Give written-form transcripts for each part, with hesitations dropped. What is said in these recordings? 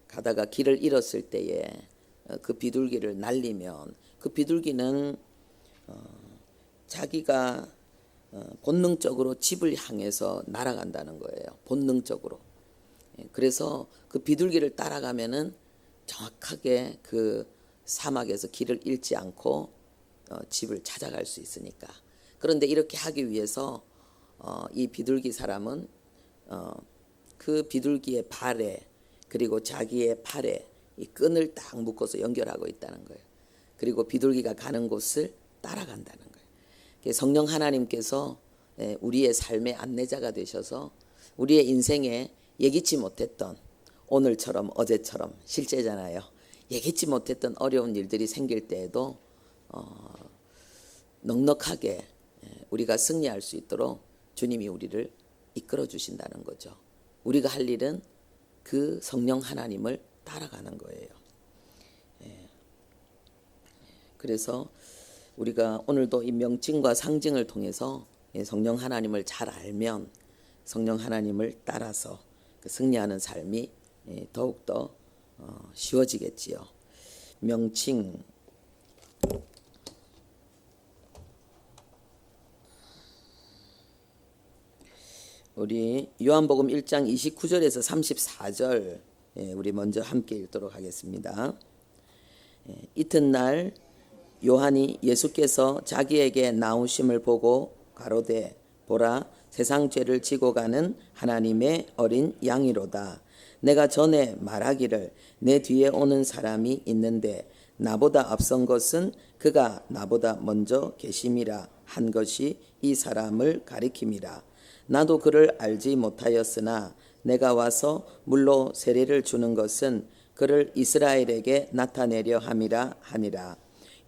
가다가 길을 잃었을 때에 그 비둘기를 날리면 그 비둘기는 자기가 본능적으로 집을 향해서 날아간다는 거예요. 본능적으로. 그래서 그 비둘기를 따라가면은 정확하게 그 사막에서 길을 잃지 않고 집을 찾아갈 수 있으니까. 그런데 이렇게 하기 위해서 이 비둘기 사람은 그 비둘기의 발에 그리고 자기의 팔에 이 끈을 딱 묶어서 연결하고 있다는 거예요. 그리고 비둘기가 가는 곳을 따라간다는 거예요. 성령 하나님께서 우리의 삶의 안내자가 되셔서 우리의 인생에 예기치 못했던 오늘처럼 어제처럼 실제잖아요. 예기치 못했던 어려운 일들이 생길 때에도 넉넉하게 우리가 승리할 수 있도록 주님이 우리를 이끌어 주신다는 거죠. 우리가 할 일은 그 성령 하나님을 따라가는 거예요. 그래서 우리가 오늘도 이 명칭과 상징을 통해서 성령 하나님을 잘 알면 성령 하나님을 따라서 승리하는 삶이 더욱더 쉬워지겠지요. 명칭 우리 요한복음 1장 29절에서 34절 우리 먼저 함께 읽도록 하겠습니다. 이튿날 요한이 예수께서 자기에게 나오심을 보고 가로되 보라 세상 죄를 지고 가는 하나님의 어린 양이로다. 내가 전에 말하기를 내 뒤에 오는 사람이 있는데 나보다 앞선 것은 그가 나보다 먼저 계심이라 한 것이 이 사람을 가리킴이라. 나도 그를 알지 못하였으나 내가 와서 물로 세례를 주는 것은 그를 이스라엘에게 나타내려 함이라 하니라.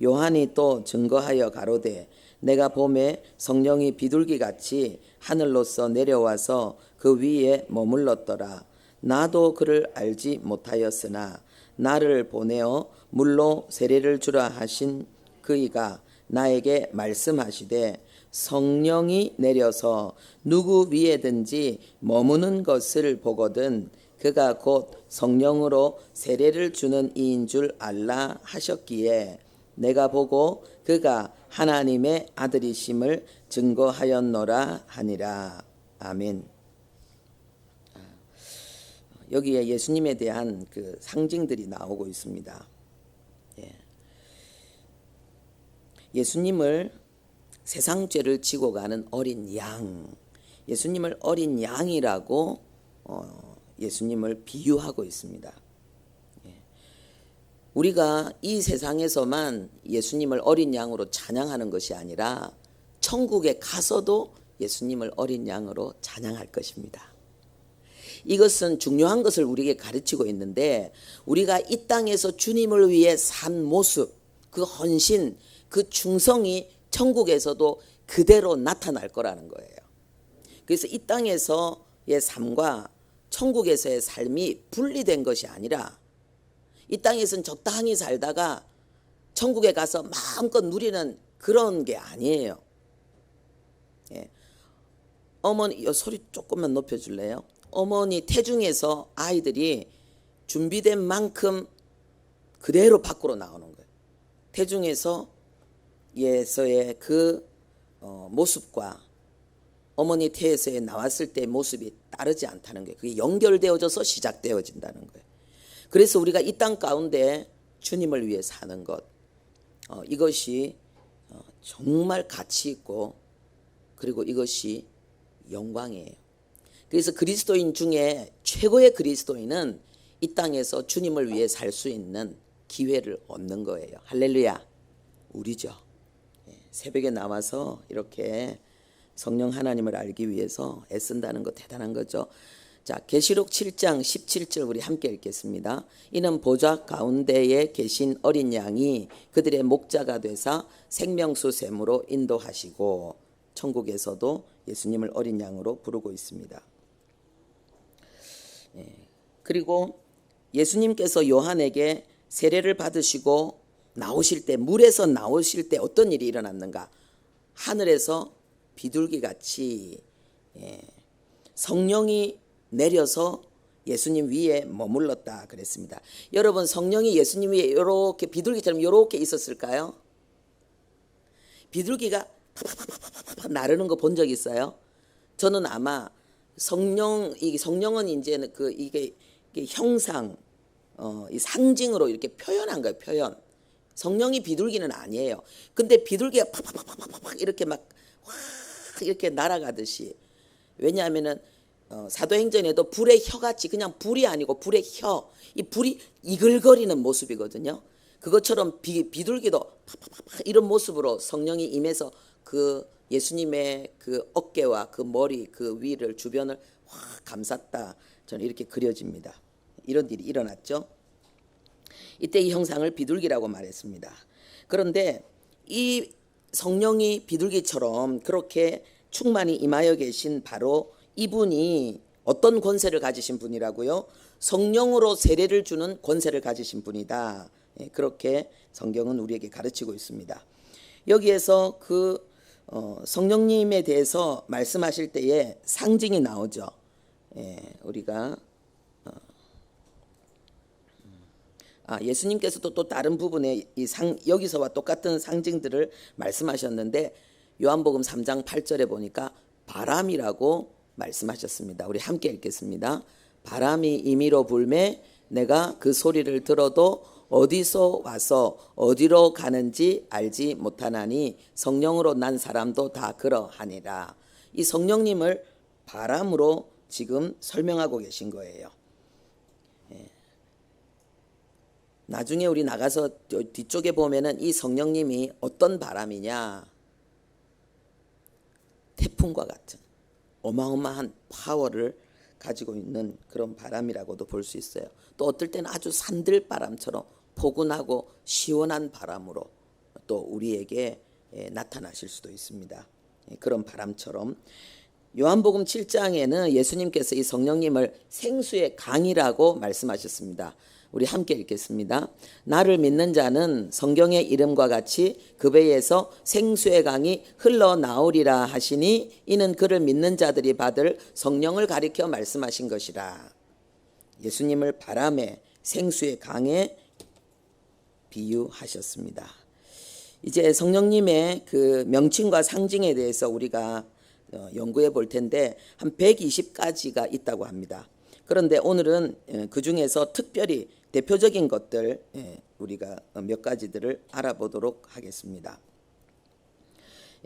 요한이 또 증거하여 가로되 내가 봄에 성령이 비둘기같이 하늘로서 내려와서 그 위에 머물렀더라. 나도 그를 알지 못하였으나 나를 보내어 물로 세례를 주라 하신 그이가 나에게 말씀하시되 성령이 내려서 누구 위에든지 머무는 것을 보거든 그가 곧 성령으로 세례를 주는 이인 줄 알라 하셨기에 내가 보고 그가 하나님의 아들이심을 증거하였노라 하니라. 아멘. 여기에 예수님에 대한 그 상징들이 나오고 있습니다. 예수님을 세상 죄를 지고 가는 어린 양, 예수님을 어린 양이라고 예수님을 비유하고 있습니다. 우리가 이 세상에서만 예수님을 어린 양으로 찬양하는 것이 아니라 천국에 가서도 예수님을 어린 양으로 찬양할 것입니다. 이것은 중요한 것을 우리에게 가르치고 있는데 우리가 이 땅에서 주님을 위해 산 모습, 그 헌신, 그 충성이 천국에서도 그대로 나타날 거라는 거예요. 그래서 이 땅에서의 삶과 천국에서의 삶이 분리된 것이 아니라 이 땅에서는 적당히 살다가 천국에 가서 마음껏 누리는 그런 게 아니에요. 어머니, 소리 조금만 높여줄래요? 어머니 태중에서 아이들이 준비된 만큼 그대로 밖으로 나오는 거예요. 태중에서 예서의 그 모습과 어머니 태에서의 나왔을 때 모습이 다르지 않다는 거예요. 그게 연결되어져서 시작되어진다는 거예요. 그래서 우리가 이 땅 가운데 주님을 위해 사는 것, 이것이 정말 가치 있고 그리고 이것이 영광이에요. 그래서 그리스도인 중에 최고의 그리스도인은 이 땅에서 주님을 위해 살 수 있는 기회를 얻는 거예요. 할렐루야. 우리죠. 새벽에 나와서 이렇게 성령 하나님을 알기 위해서 애쓴다는 거 대단한 거죠. 자, 계시록 7장 17절 우리 함께 읽겠습니다. 이는 보좌 가운데에 계신 어린 양이 그들의 목자가 되사 생명수 샘으로 인도하시고 천국에서도 예수님을 어린 양으로 부르고 있습니다. 그리고 예수님께서 요한에게 세례를 받으시고 나오실 때, 물에서 나오실 때 어떤 일이 일어났는가? 하늘에서 비둘기같이 성령이 내려서 예수님 위에 머물렀다 그랬습니다. 여러분, 성령이 예수님 위에 이렇게 비둘기처럼 이렇게 있었을까요? 비둘기가 팍팍팍팍 나르는 거 본 적 있어요? 저는 아마 성령은 이제는 이게 형상, 이 상징으로 이렇게 표현한 거예요. 표현. 성령이 비둘기는 아니에요. 근데 비둘기가 팍팍팍팍팍 이렇게 막 이렇게 날아가듯이. 왜냐하면은 사도행전에도 불의 혀같이, 그냥 불이 아니고 불의 혀, 이 불이 이글거리는 모습이거든요. 그것처럼 비둘기도 팍팍팍 이런 모습으로 성령이 임해서 그 예수님의 그 어깨와 그 머리, 그 위를 주변을 확 감쌌다. 저는 이렇게 그려집니다. 이런 일이 일어났죠. 이때 이 형상을 비둘기라고 말했습니다. 그런데 이 성령이 비둘기처럼 그렇게 충만히 임하여 계신 바로 이분이 어떤 권세를 가지신 분이라고요? 성령으로 세례를 주는 권세를 가지신 분이다. 그렇게 성경은 우리에게 가르치고 있습니다. 여기에서 그 성령님에 대해서 말씀하실 때에 상징이 나오죠. 우리가 예수님께서도 또 다른 부분에 여기서와 똑같은 상징들을 말씀하셨는데 요한복음 3장 8절에 보니까 바람이라고 말씀하셨습니다. 우리 함께 읽겠습니다. 바람이 임의로 불매 내가 그 소리를 들어도 어디서 와서 어디로 가는지 알지 못하나니 성령으로 난 사람도 다 그러하니라. 이 성령님을 바람으로 지금 설명하고 계신 거예요. 나중에 우리 나가서 뒤쪽에 보면은 이 성령님이 어떤 바람이냐, 태풍과 같은 어마어마한 파워를 가지고 있는 그런 바람이라고도 볼 수 있어요. 또 어떨 때는 아주 산들바람처럼 포근하고 시원한 바람으로 또 우리에게 나타나실 수도 있습니다. 그런 바람처럼 요한복음 7장에는 예수님께서 이 성령님을 생수의 강이라고 말씀하셨습니다. 우리 함께 읽겠습니다. 나를 믿는 자는 성경의 이름과 같이 그 배에서 생수의 강이 흘러나오리라 하시니 이는 그를 믿는 자들이 받을 성령을 가리켜 말씀하신 것이라. 예수님을 바람에 생수의 강에 비유하셨습니다. 이제 성령님의 그 명칭과 상징에 대해서 우리가 연구해 볼 텐데 한 120가지가 있다고 합니다. 그런데 오늘은 그 중에서 특별히 대표적인 것들 우리가 몇 가지들을 알아보도록 하겠습니다.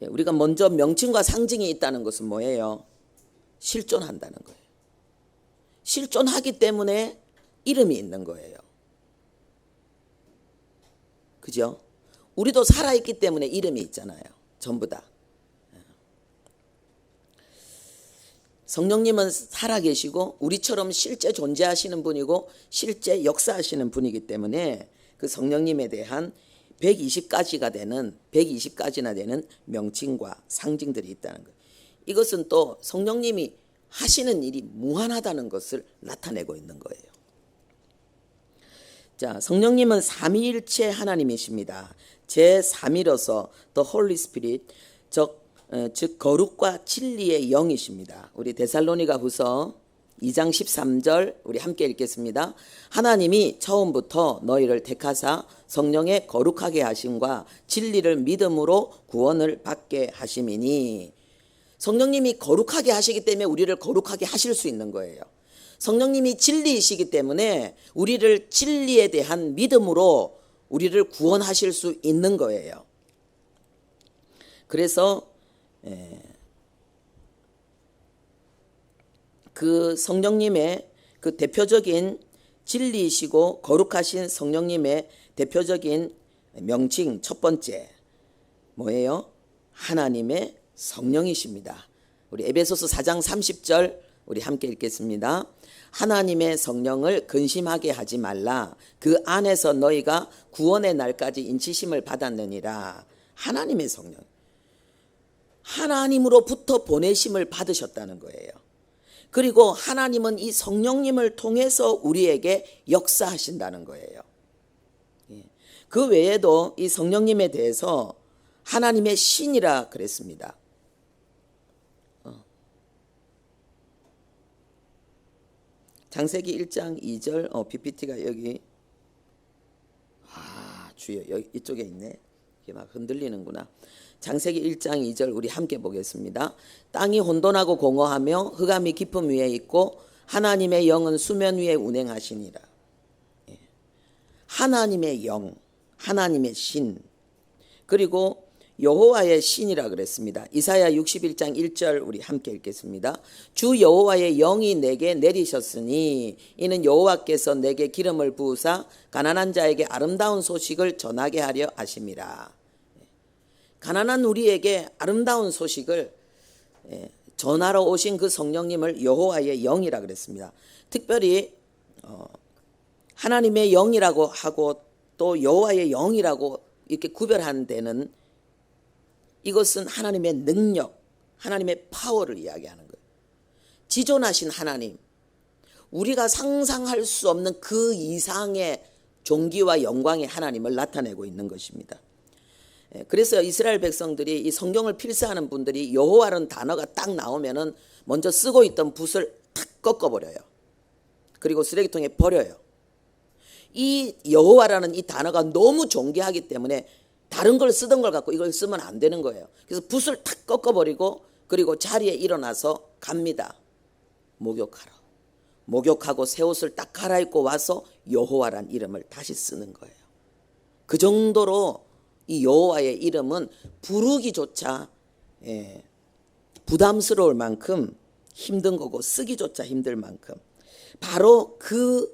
우리가 먼저 명칭과 상징이 있다는 것은 뭐예요? 실존한다는 거예요. 실존하기 때문에 이름이 있는 거예요. 그죠? 우리도 살아있기 때문에 이름이 있잖아요. 전부 다. 성령님은 살아계시고 우리처럼 실제 존재하시는 분이고 실제 역사하시는 분이기 때문에 그 성령님에 대한 120가지나 되는 명칭과 상징들이 있다는 거예요. 이것은 또 성령님이 하시는 일이 무한하다는 것을 나타내고 있는 거예요. 자, 성령님은 삼위일체 하나님이십니다. 제3위로서 The Holy Spirit, 즉 거룩과 진리의 영이십니다. 우리 데살로니가후서 2장 13절 우리 함께 읽겠습니다. 하나님이 처음부터 너희를 택하사 성령의 거룩하게 하심과 진리를 믿음으로 구원을 받게 하심이니. 성령님이 거룩하게 하시기 때문에 우리를 거룩하게 하실 수 있는 거예요. 성령님이 진리이시기 때문에 우리를 진리에 대한 믿음으로 우리를 구원하실 수 있는 거예요. 그래서 그 성령님의 그 대표적인 진리이시고 거룩하신 성령님의 대표적인 명칭 첫 번째 뭐예요? 하나님의 성령이십니다. 우리 에베소서 4장 30절 우리 함께 읽겠습니다. 하나님의 성령을 근심하게 하지 말라. 그 안에서 너희가 구원의 날까지 인치심을 받았느니라. 하나님의 성령. 하나님으로부터 보내심을 받으셨다는 거예요. 그리고 하나님은 이 성령님을 통해서 우리에게 역사하신다는 거예요. 그 외에도 이 성령님에 대해서 하나님의 신이라 그랬습니다. 창세기 1장 2절 PPT가 여기 주여 여기 이쪽에 있네. 이게 막 흔들리는구나. 창세기 1장 2절 우리 함께 보겠습니다. 땅이 혼돈하고 공허하며 흑암이 깊음 위에 있고 하나님의 영은 수면 위에 운행하시니라. 하나님의 영, 하나님의 신, 그리고 여호와의 신이라 그랬습니다. 이사야 61장 1절 우리 함께 읽겠습니다. 주 여호와의 영이 내게 내리셨으니 이는 여호와께서 내게 기름을 부으사 가난한 자에게 아름다운 소식을 전하게 하려 하심이라. 가난한 우리에게 아름다운 소식을 전하러 오신 그 성령님을 여호와의 영이라 그랬습니다. 특별히 하나님의 영이라고 하고 또 여호와의 영이라고 이렇게 구별하는 데는 이것은 하나님의 능력, 하나님의 파워를 이야기하는 거예요. 지존하신 하나님, 우리가 상상할 수 없는 그 이상의 존귀와 영광의 하나님을 나타내고 있는 것입니다. 그래서 이스라엘 백성들이 이 성경을 필사하는 분들이 여호와라는 단어가 딱 나오면은 먼저 쓰고 있던 붓을 탁 꺾어버려요. 그리고 쓰레기통에 버려요. 이 여호와라는 이 단어가 너무 존귀하기 때문에 다른 걸 쓰던 걸 갖고 이걸 쓰면 안 되는 거예요. 그래서 붓을 탁 꺾어버리고 그리고 자리에 일어나서 갑니다. 목욕하러. 목욕하고 새 옷을 딱 갈아입고 와서 여호와란 이름을 다시 쓰는 거예요. 그 정도로 이 여호와의 이름은 부르기조차 부담스러울 만큼 힘든 거고 쓰기조차 힘들 만큼 바로 그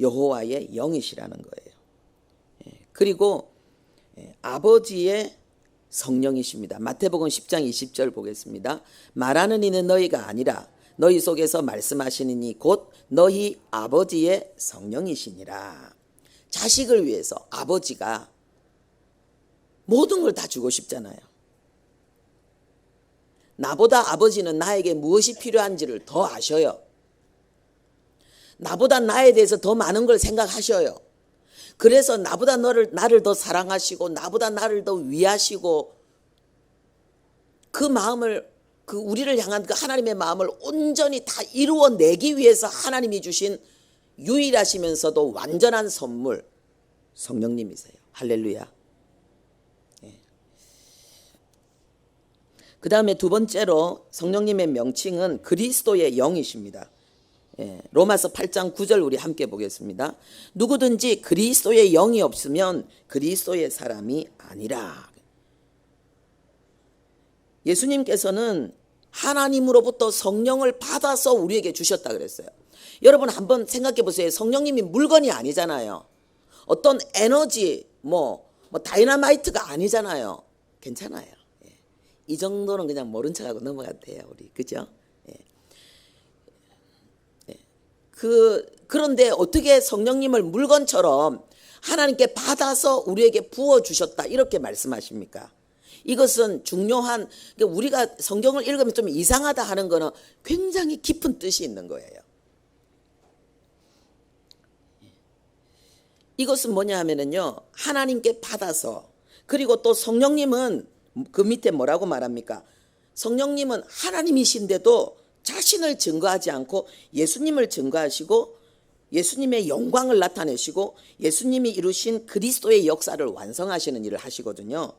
여호와의 영이시라는 거예요. 그리고 아버지의 성령이십니다. 마태복음 10장 20절 보겠습니다. 말하는 이는 너희가 아니라 너희 속에서 말씀하시는 이 곧 너희 아버지의 성령이시니라. 자식을 위해서 아버지가 모든 걸 다 주고 싶잖아요. 나보다 아버지는 나에게 무엇이 필요한지를 더 아셔요. 나보다 나에 대해서 더 많은 걸 생각하셔요. 그래서 나보다 나를 더 사랑하시고 나보다 나를 더 위하시고 그 마음을 그 우리를 향한 그 하나님의 마음을 온전히 다 이루어내기 위해서 하나님이 주신 유일하시면서도 완전한 선물 성령님이세요. 할렐루야. 그 다음에 두 번째로 성령님의 명칭은 그리스도의 영이십니다. 로마서 8장 9절 우리 함께 보겠습니다. 누구든지 그리스도의 영이 없으면 그리스도의 사람이 아니라. 예수님께서는 하나님으로부터 성령을 받아서 우리에게 주셨다 그랬어요. 여러분 한번 생각해 보세요. 성령님이 물건이 아니잖아요. 어떤 에너지 뭐 다이너마이트가 아니잖아요. 괜찮아요. 이 정도는 그냥 모른 척하고 넘어가도 돼요. 우리 그죠? 그런데 어떻게 성령님을 물건처럼 하나님께 받아서 우리에게 부어주셨다 이렇게 말씀하십니까? 이것은 중요한, 우리가 성경을 읽으면 좀 이상하다 하는 거는 굉장히 깊은 뜻이 있는 거예요. 이것은 뭐냐 하면은요, 하나님께 받아서, 그리고 또 성령님은 그 밑에 뭐라고 말합니까? 성령님은 하나님이신데도 자신을 증거하지 않고 예수님을 증거하시고 예수님의 영광을 나타내시고 예수님이 이루신 그리스도의 역사를 완성하시는 일을 하시거든요.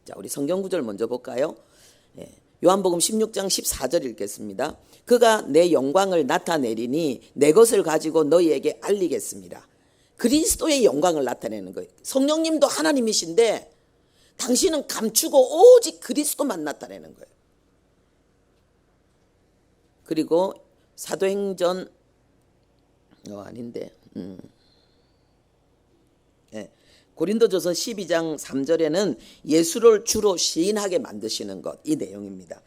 자, 우리 성경 구절 먼저 볼까요? 요한복음 16장 14절 읽겠습니다. 그가 내 영광을 나타내리니 내 것을 가지고 너희에게 알리겠습니다. 그리스도의 영광을 나타내는 거예요. 성령님도 하나님이신데 당신은 감추고 오직 그리스도만 나타내는 거예요. 그리고 사도행전 고린도전서 12장 3절에는 예수를 주로 시인하게 만드시는 것, 이 내용입니다.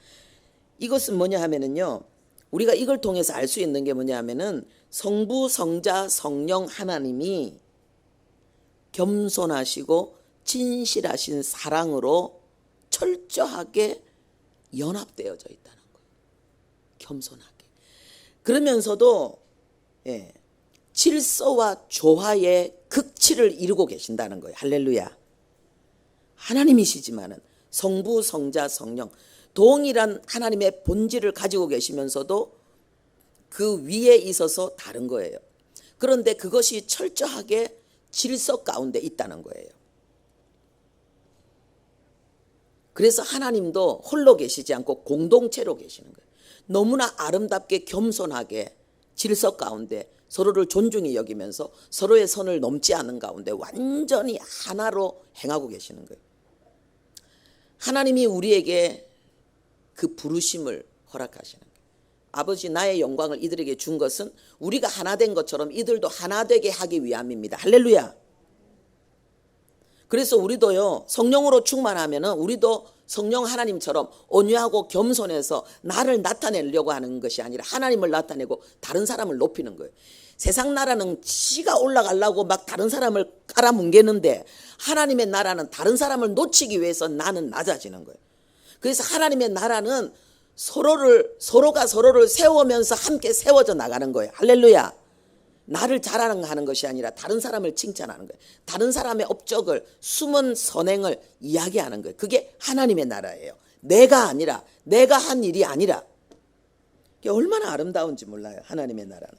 이것은 뭐냐 하면은요, 우리가 이걸 통해서 알 수 있는 게 뭐냐 하면은 성부, 성자, 성령 하나님이 겸손하시고 진실하신 사랑으로 철저하게 연합되어져 있다는 거예요. 겸손하게. 그러면서도 질서와 조화의 극치를 이루고 계신다는 거예요. 할렐루야. 하나님이시지만은 성부, 성자, 성령 동일한 하나님의 본질을 가지고 계시면서도 그 위에 있어서 다른 거예요. 그런데 그것이 철저하게 질서 가운데 있다는 거예요. 그래서 하나님도 홀로 계시지 않고 공동체로 계시는 거예요. 너무나 아름답게 겸손하게 질서 가운데 서로를 존중히 여기면서 서로의 선을 넘지 않은 가운데 완전히 하나로 행하고 계시는 거예요. 하나님이 우리에게 그 부르심을 허락하시는 거예요. 아버지, 나의 영광을 이들에게 준 것은 우리가 하나 된 것처럼 이들도 하나 되게 하기 위함입니다. 할렐루야. 그래서 우리도요, 성령으로 충만하면은 우리도 성령 하나님처럼 온유하고 겸손해서 나를 나타내려고 하는 것이 아니라 하나님을 나타내고 다른 사람을 높이는 거예요. 세상 나라는 지가 올라가려고 막 다른 사람을 깔아뭉개는데 하나님의 나라는 다른 사람을 놓치기 위해서 나는 낮아지는 거예요. 그래서 하나님의 나라는 서로가 서로를 세우면서 함께 세워져 나가는 거예요. 할렐루야. 나를 자랑하는 것이 아니라 다른 사람을 칭찬하는 거예요. 다른 사람의 업적을, 숨은 선행을 이야기하는 거예요. 그게 하나님의 나라예요. 내가 아니라, 내가 한 일이 아니라. 그게 얼마나 아름다운지 몰라요. 하나님의 나라는.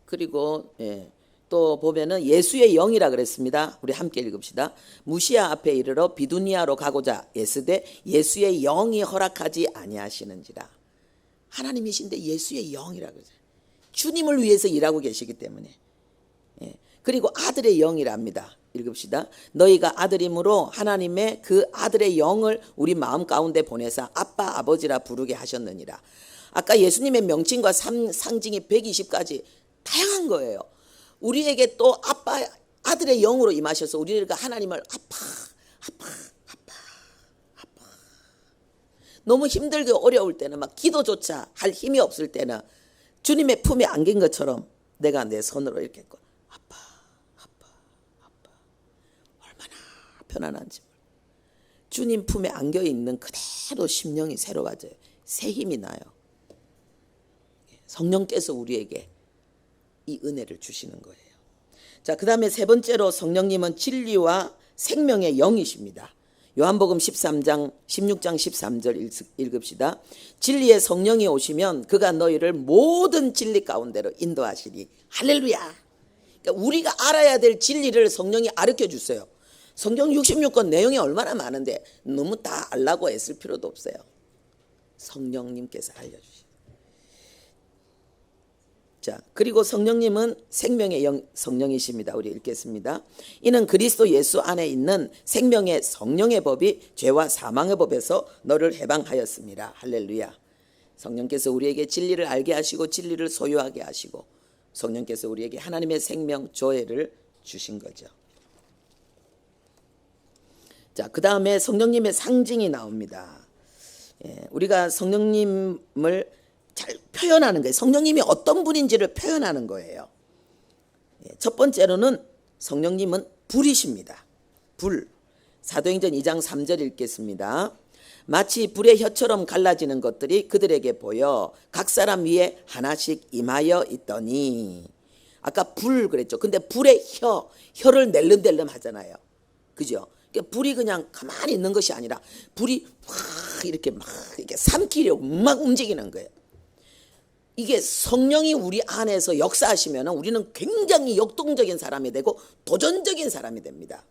그리고 또 보면은 예수의 영이라 그랬습니다. 우리 함께 읽읍시다. 무시아 앞에 이르러 비두니아로 가고자 애쓰되 예수의 영이 허락하지 아니하시는지라. 하나님이신데 예수의 영이라 그러죠. 주님을 위해서 일하고 계시기 때문에. 그리고 아들의 영이랍니다. 읽읍시다. 너희가 아들이므로 하나님의 그 아들의 영을 우리 마음 가운데 보내사 아빠 아버지라 부르게 하셨느니라. 아까 예수님의 명칭과 상징이 120가지 다양한 거예요. 우리에게 또 아들의 영으로 임하셔서 우리가 하나님을 아빠. 너무 힘들게 어려울 때는 막 기도조차 할 힘이 없을 때는 주님의 품에 안긴 것처럼 내가 내 손으로 이렇게 했고 아빠 얼마나 편안한지. 주님 품에 안겨 있는 그대로 심령이 새로워져요. 새 힘이 나요. 성령께서 우리에게 이 은혜를 주시는 거예요. 자, 그 다음에 세 번째로 성령님은 진리와 생명의 영이십니다. 요한복음 13장 16장 13절 읽읍시다. 진리의 성령이 오시면 그가 너희를 모든 진리 가운데로 인도하시리. 할렐루야. 그러니까 우리가 알아야 될 진리를 성령이 가르쳐 주세요. 성경 66권 내용이 얼마나 많은데 너무 다 알라고 애쓸 필요도 없어요. 성령님께서 알려주시죠. 자, 그리고 성령님은 생명의 영 성령이십니다. 우리 읽겠습니다. 이는 그리스도 예수 안에 있는 생명의 성령의 법이 죄와 사망의 법에서 너를 해방하였습니다. 할렐루야. 성령께서 우리에게 진리를 알게 하시고 진리를 소유하게 하시고 성령께서 우리에게 하나님의 생명 조회를 주신 거죠. 자, 그 다음에 성령님의 상징이 나옵니다. 우리가 성령님을 잘 표현하는 거예요. 성령님이 어떤 분인지를 표현하는 거예요. 첫 번째로는 성령님은 불이십니다. 불. 사도행전 2장 3절 읽겠습니다. 마치 불의 혀처럼 갈라지는 것들이 그들에게 보여 각 사람 위에 하나씩 임하여 있더니. 아까 불 그랬죠. 근데 불의 혀를 낼름낼름 하잖아요. 그죠? 불이 그냥 가만히 있는 것이 아니라 불이 막 이렇게 삼키려고 막 움직이는 거예요. 이게 성령이 우리 안에서 역사하시면 우리는 굉장히 역동적인 사람이 되고 도전적인 사람이 됩니다.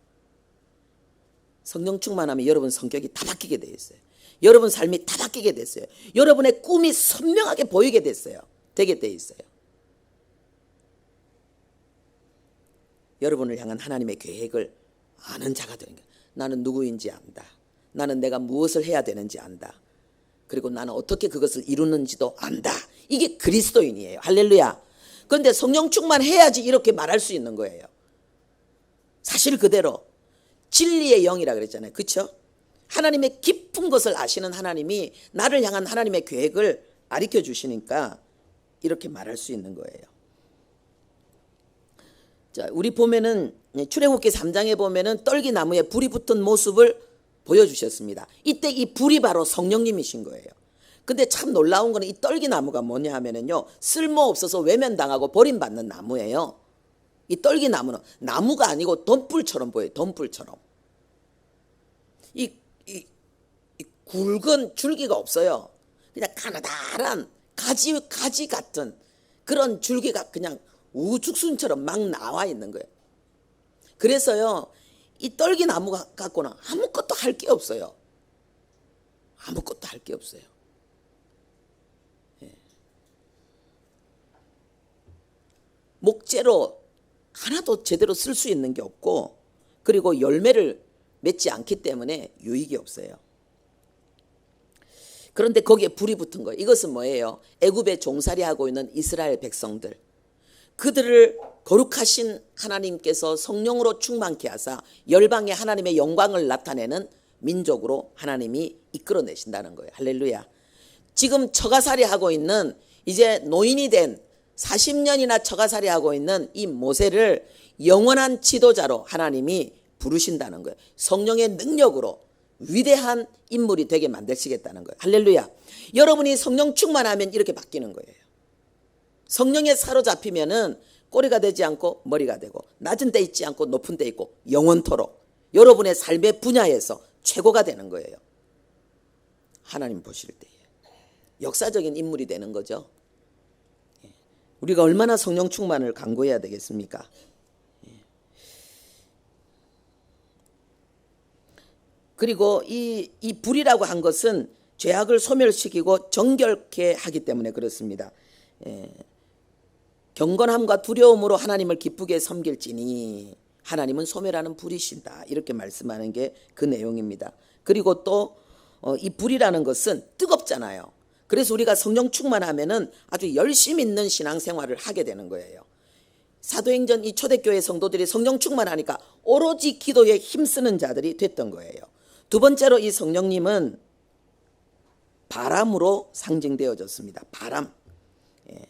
성령 충만하면 여러분 성격이 다 바뀌게 되어 있어요. 여러분 삶이 다 바뀌게 됐어요. 여러분의 꿈이 선명하게 보이게 됐어요. 되게 되어 있어요. 여러분을 향한 하나님의 계획을 아는 자가 되는 거예요. 나는 누구인지 안다. 나는 내가 무엇을 해야 되는지 안다. 그리고 나는 어떻게 그것을 이루는지도 안다. 이게 그리스도인이에요. 할렐루야. 그런데 성령 충만해야지 이렇게 말할 수 있는 거예요. 사실 그대로 진리의 영이라 그랬잖아요. 그렇죠? 하나님의 깊은 것을 아시는 하나님이 나를 향한 하나님의 계획을 가르쳐 주시니까 이렇게 말할 수 있는 거예요. 자, 우리 보면은 출애굽기 3장에 보면은 떨기나무에 불이 붙은 모습을 보여주셨습니다. 이때 이 불이 바로 성령님이신 거예요. 근데 참 놀라운 거는 이 떨기나무가 뭐냐 하면은요, 쓸모없어서 외면당하고 버림받는 나무예요. 이 떨기나무는 나무가 아니고 덤불처럼 보여요. 덤불처럼. 이 굵은 줄기가 없어요. 그냥 가느다란 가지 같은 그런 줄기가 그냥 우죽순처럼 막 나와 있는 거예요. 그래서요, 이 떨기나무 갖고는 아무것도 할 게 없어요. 아무것도 할 게 없어요. 목재로 하나도 제대로 쓸 수 있는 게 없고, 그리고 열매를 맺지 않기 때문에 유익이 없어요. 그런데 거기에 불이 붙은 거예요. 이것은 뭐예요? 애굽에 종살이하고 있는 이스라엘 백성들, 그들을 거룩하신 하나님께서 성령으로 충만케 하사 열방에 하나님의 영광을 나타내는 민족으로 하나님이 이끌어내신다는 거예요. 할렐루야. 지금 처가살이 하고 있는, 이제 노인이 된 40년이나 처가살이 하고 있는 이 모세를 영원한 지도자로 하나님이 부르신다는 거예요. 성령의 능력으로 위대한 인물이 되게 만드시겠다는 거예요. 할렐루야. 여러분이 성령 충만하면 이렇게 바뀌는 거예요. 성령에 사로잡히면은 꼬리가 되지 않고 머리가 되고, 낮은 데 있지 않고 높은 데 있고, 영원토록 여러분의 삶의 분야에서 최고가 되는 거예요. 하나님 보실 때에 역사적인 인물이 되는 거죠. 우리가 얼마나 성령 충만을 간구해야 되겠습니까? 그리고 이 불이라고 한 것은 죄악을 소멸시키고 정결케 하기 때문에 그렇습니다. 경건함과 두려움으로 하나님을 기쁘게 섬길지니 하나님은 소멸하는 불이신다, 이렇게 말씀하는 게 그 내용입니다. 그리고 또 이 불이라는 것은 뜨겁잖아요. 그래서 우리가 성령 충만하면은 아주 열심히 있는 신앙생활을 하게 되는 거예요. 사도행전 이 초대교회 성도들이 성령 충만하니까 오로지 기도에 힘쓰는 자들이 됐던 거예요. 두 번째로 이 성령님은 바람으로 상징되어졌습니다. 바람.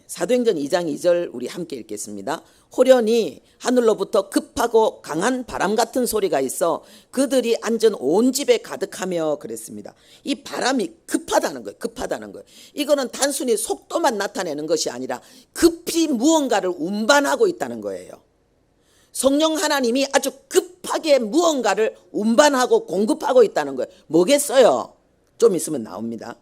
사도행전 2장 2절 우리 함께 읽겠습니다. 호련히 하늘로부터 급하고 강한 바람 같은 소리가 있어 그들이 앉은 온 집에 가득하며 그랬습니다. 이 바람이 급하다는 거예요. 급하다는 거예요. 이거는 단순히 속도만 나타내는 것이 아니라 급히 무언가를 운반하고 있다는 거예요. 성령 하나님이 아주 급하게 무언가를 운반하고 공급하고 있다는 거예요. 뭐겠어요? 좀 있으면 나옵니다.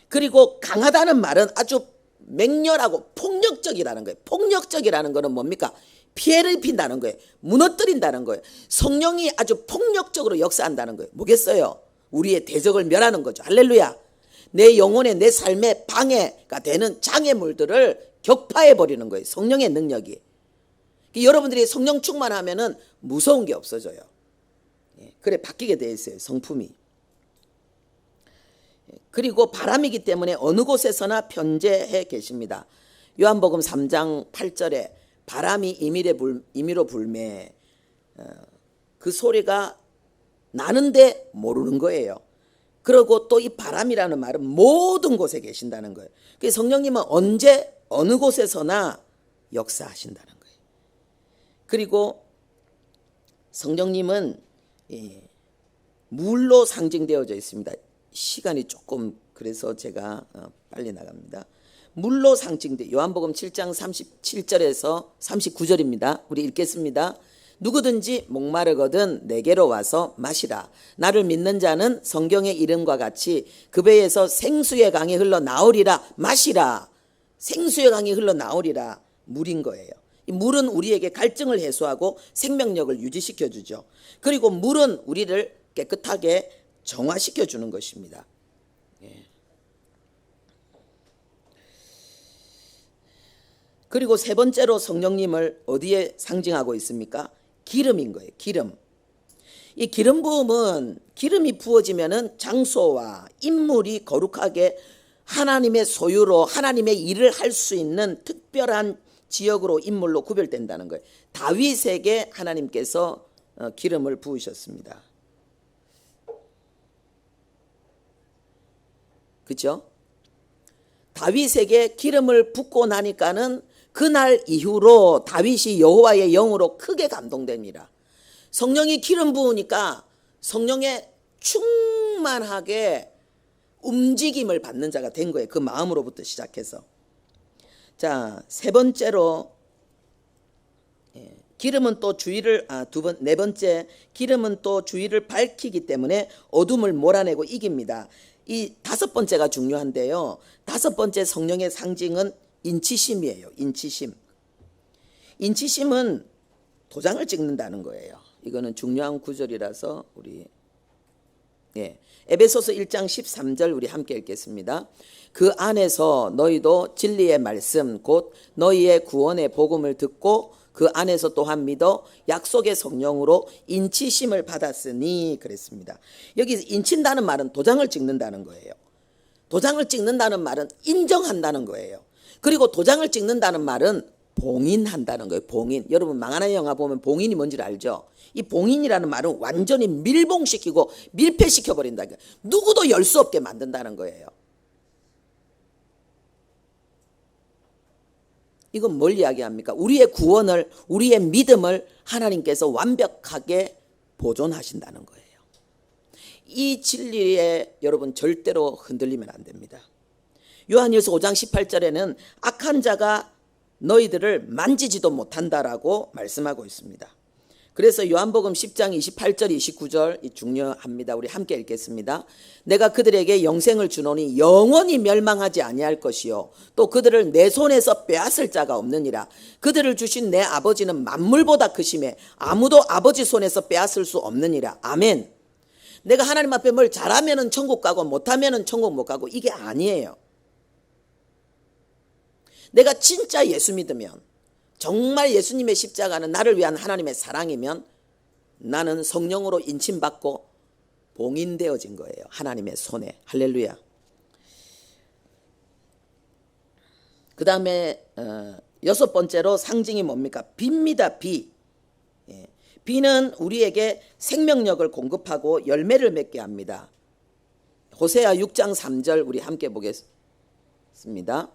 그리고 강하다는 말은 아주 맹렬하고 폭력적이라는 거예요. 폭력적이라는 거는 뭡니까? 피해를 입힌다는 거예요. 무너뜨린다는 거예요. 성령이 아주 폭력적으로 역사한다는 거예요. 뭐겠어요? 우리의 대적을 멸하는 거죠. 할렐루야. 내 영혼에, 내 삶에 방해가 되는 장애물들을 격파해 버리는 거예요. 성령의 능력이. 여러분들이 성령 충만하면은 무서운 게 없어져요. 그래 바뀌게 돼 있어요. 성품이. 그리고 바람이기 때문에 어느 곳에서나 편재해 계십니다. 요한복음 3장 8절에 바람이 임의로 불매, 그 소리가 나는데 모르는 거예요. 그리고 또 이 바람이라는 말은 모든 곳에 계신다는 거예요. 그래서 성령님은 언제 어느 곳에서나 역사하신다는 거예요. 그리고 성령님은 물로 상징되어져 있습니다. 시간이 조금 그래서 제가 빨리 나갑니다. 물로 상징돼 요한복음 7장 37절에서 39절입니다. 우리 읽겠습니다. 누구든지 목마르거든 내게로 와서 마시라. 나를 믿는 자는 성경의 이름과 같이 그 배에서 생수의 강이 흘러나오리라. 마시라. 생수의 강이 흘러나오리라. 물인 거예요. 이 물은 우리에게 갈증을 해소하고 생명력을 유지시켜 주죠. 그리고 물은 우리를 깨끗하게 정화시켜 주는 것입니다. 그리고 세 번째로 성령님을 어디에 상징하고 있습니까? 기름인 거예요. 기름. 이 기름 부음은 기름이 부어지면은 장소와 인물이 거룩하게 하나님의 소유로 하나님의 일을 할 수 있는 특별한 지역으로 인물로 구별된다는 거예요. 다윗에게 하나님께서 기름을 부으셨습니다. 그렇죠? 다윗에게 기름을 붓고 나니까는 그날 이후로 다윗이 여호와의 영으로 크게 감동됩니다. 성령이 기름 부으니까 성령에 충만하게 움직임을 받는 자가 된 거예요. 그 마음으로부터 시작해서. 자, 세 번째로 기름은 또 주위를 네 번째, 기름은 또 주위를 밝히기 때문에 어둠을 몰아내고 이깁니다. 이 다섯 번째가 중요한데요. 다섯 번째 성령의 상징은 인치심이에요. 인치심. 인치심은 도장을 찍는다는 거예요. 이거는 중요한 구절이라서 우리 에베소서 1장 13절 우리 함께 읽겠습니다. 그 안에서 너희도 진리의 말씀 곧 너희의 구원의 복음을 듣고 그 안에서 또한 믿어 약속의 성령으로 인치심을 받았으니 그랬습니다. 여기 인친다는 말은 도장을 찍는다는 거예요. 도장을 찍는다는 말은 인정한다는 거예요. 그리고 도장을 찍는다는 말은 봉인한다는 거예요. 봉인. 여러분 망하는 영화 보면 봉인이 뭔지를 알죠? 이 봉인이라는 말은 완전히 밀봉시키고 밀폐시켜버린다. 누구도 열 수 없게 만든다는 거예요. 이건 뭘 이야기합니까? 우리의 구원을, 우리의 믿음을 하나님께서 완벽하게 보존하신다는 거예요. 이 진리에 여러분 절대로 흔들리면 안 됩니다. 요한일서 5장 18절에는 악한 자가 너희들을 만지지도 못한다라고 말씀하고 있습니다. 그래서 요한복음 10장 28절 29절 중요합니다. 우리 함께 읽겠습니다. 내가 그들에게 영생을 주노니 영원히 멸망하지 아니할 것이요 또 그들을 내 손에서 빼앗을 자가 없느니라. 그들을 주신 내 아버지는 만물보다 크심에 아무도 아버지 손에서 빼앗을 수 없느니라. 아멘. 내가 하나님 앞에 뭘 잘하면은 천국 가고 못하면은 천국 못 가고 이게 아니에요. 내가 진짜 예수 믿으면, 정말 예수님의 십자가는 나를 위한 하나님의 사랑이면 나는 성령으로 인침받고 봉인되어진 거예요. 하나님의 손에. 할렐루야. 그 다음에 여섯 번째로 상징이 뭡니까? 비입니다. 비. 비는 우리에게 생명력을 공급하고 열매를 맺게 합니다. 호세아 6장 3절 우리 함께 보겠습니다.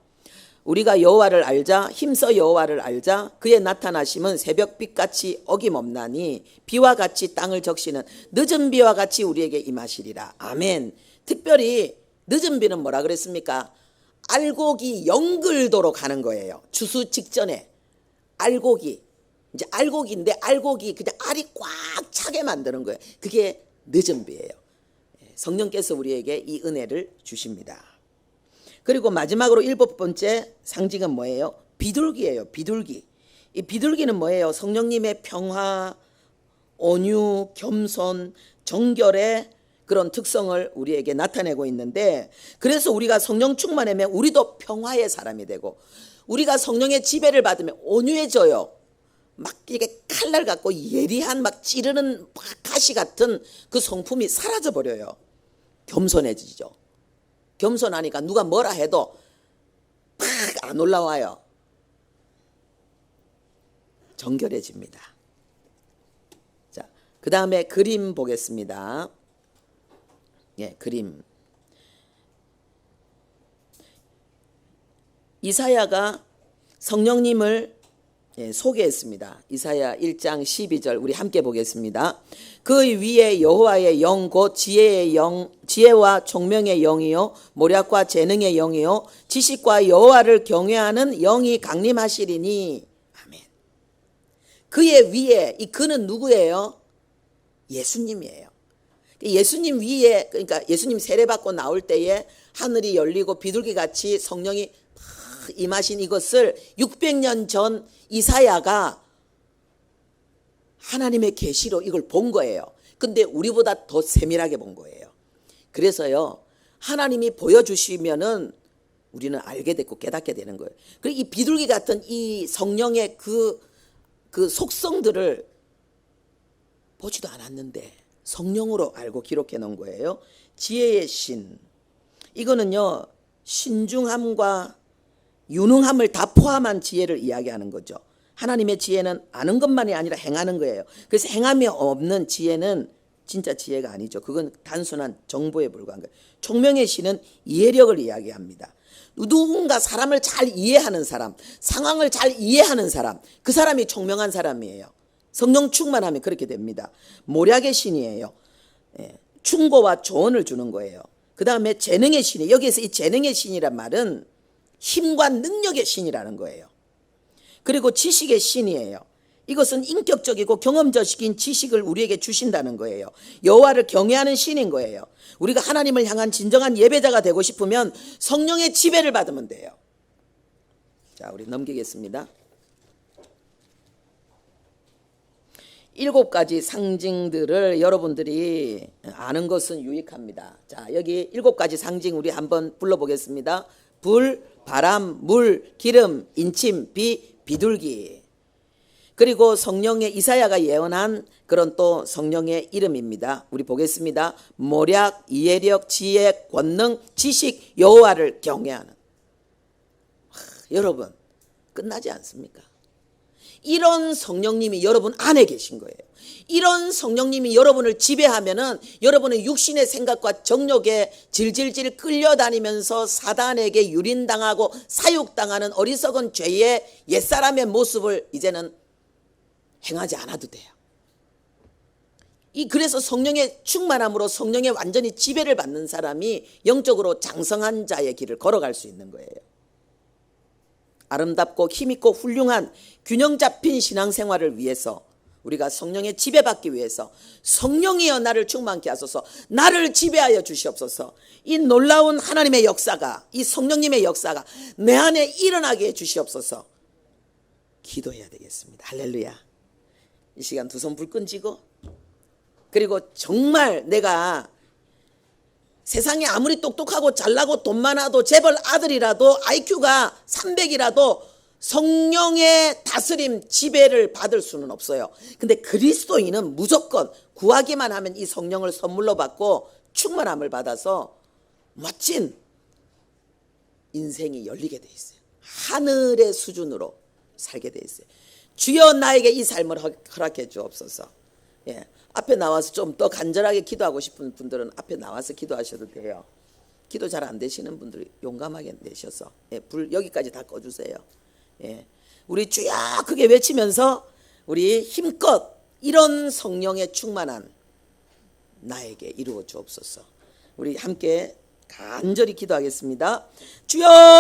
우리가 여호와를 알자 힘써 여호와를 알자 그의 나타나심은 새벽빛같이 어김없나니 비와 같이 땅을 적시는 늦은 비와 같이 우리에게 임하시리라. 아멘. 특별히 늦은 비는 뭐라 그랬습니까? 알곡이 영글도록 가는 거예요. 추수 직전에 알곡이 이제 알곡인데 알곡이 그냥 알이 꽉 차게 만드는 거예요. 그게 늦은 비예요. 성령께서 우리에게 이 은혜를 주십니다. 그리고 마지막으로 일곱 번째 상징은 뭐예요? 비둘기예요. 비둘기. 이 비둘기는 뭐예요? 성령님의 평화, 온유, 겸손, 정결의 그런 특성을 우리에게 나타내고 있는데, 그래서 우리가 성령 충만하면 우리도 평화의 사람이 되고, 우리가 성령의 지배를 받으면 온유해져요. 막 이렇게 칼날 같고 예리한 막 찌르는 가시 같은 그 성품이 사라져 버려요. 겸손해지죠. 겸손하니까 누가 뭐라 해도 팍 안 올라와요. 정결해집니다. 자, 그 다음에 그림 보겠습니다. 그림. 이사야가 성령님을 소개했습니다. 이사야 1장 12절 우리 함께 보겠습니다. 그 위에 여호와의 영 곧 지혜의 영, 지혜와 총명의 영이요 모략과 재능의 영이요 지식과 여호와를 경외하는 영이 강림하시리니. 아멘. 그의 위에, 이 그는 누구예요? 예수님이에요. 예수님 위에, 그러니까 예수님 세례받고 나올 때에 하늘이 열리고 비둘기같이 성령이 임하신 이것을 600년 전 이사야가 하나님의 계시로 이걸 본 거예요. 근데 우리보다 더 세밀하게 본 거예요. 그래서요, 하나님이 보여주시면은 우리는 알게 됐고 깨닫게 되는 거예요. 그리고 이 비둘기 같은 이 성령의 그 속성들을 보지도 않았는데 성령으로 알고 기록해 놓은 거예요. 지혜의 신. 이거는요, 신중함과 유능함을 다 포함한 지혜를 이야기하는 거죠. 하나님의 지혜는 아는 것만이 아니라 행하는 거예요. 그래서 행함이 없는 지혜는 진짜 지혜가 아니죠. 그건 단순한 정보에 불과한 거예요. 총명의 신은 이해력을 이야기합니다. 누군가 사람을 잘 이해하는 사람, 상황을 잘 이해하는 사람, 그 사람이 총명한 사람이에요. 성령 충만하면 그렇게 됩니다. 모략의 신이에요. 충고와 조언을 주는 거예요. 그 다음에 재능의 신이, 여기에서 이 재능의 신이란 말은 힘과 능력의 신이라는 거예요. 그리고 지식의 신이에요. 이것은 인격적이고 경험적인 지식을 우리에게 주신다는 거예요. 여호와를 경외하는 신인 거예요. 우리가 하나님을 향한 진정한 예배자가 되고 싶으면 성령의 지배를 받으면 돼요. 자, 우리 넘기겠습니다. 7가지 상징들을 여러분들이 아는 것은 유익합니다. 자, 여기 7가지 상징 우리 한번 불러보겠습니다. 불, 바람, 물, 기름, 인침, 비, 비둘기. 그리고 성령의 이사야가 예언한 그런 또 성령의 이름입니다. 우리 보겠습니다. 모략, 이해력, 지혜, 권능, 지식, 여호와를 경외하는. 여러분, 끝나지 않습니까? 이런 성령님이 여러분 안에 계신 거예요. 이런 성령님이 여러분을 지배하면은 여러분의 육신의 생각과 정욕에 질질질 끌려다니면서 사단에게 유린당하고 사육당하는 어리석은 죄의 옛사람의 모습을 이제는 행하지 않아도 돼요. 그래서 성령의 충만함으로 성령의 완전히 지배를 받는 사람이 영적으로 장성한 자의 길을 걸어갈 수 있는 거예요. 아름답고 힘있고 훌륭한 균형 잡힌 신앙생활을 위해서 우리가 성령의 지배받기 위해서 성령이여 나를 충만케 하소서, 나를 지배하여 주시옵소서. 이 놀라운 하나님의 역사가, 이 성령님의 역사가 내 안에 일어나게 해 주시옵소서. 기도해야 되겠습니다. 할렐루야. 이 시간 두 손 불끈 쥐고, 그리고 정말 내가 세상에 아무리 똑똑하고 잘나고 돈 많아도 재벌 아들이라도 IQ가 300이라도 성령의 다스림 지배를 받을 수는 없어요. 근데 그리스도인은 무조건 구하기만 하면 이 성령을 선물로 받고 충만함을 받아서 멋진 인생이 열리게 돼 있어요. 하늘의 수준으로 살게 돼 있어요. 주여 나에게 이 삶을 허락해 주옵소서. 예. 앞에 나와서 좀 더 간절하게 기도하고 싶은 분들은 앞에 나와서 기도하셔도 돼요. 기도 잘 안 되시는 분들이 용감하게 내셔서, 예, 불 여기까지 다 꺼주세요. 예. 우리 주여 크게 외치면서 우리 힘껏 이런 성령의 충만한 나에게 이루어 주옵소서. 우리 함께 간절히 기도하겠습니다. 주여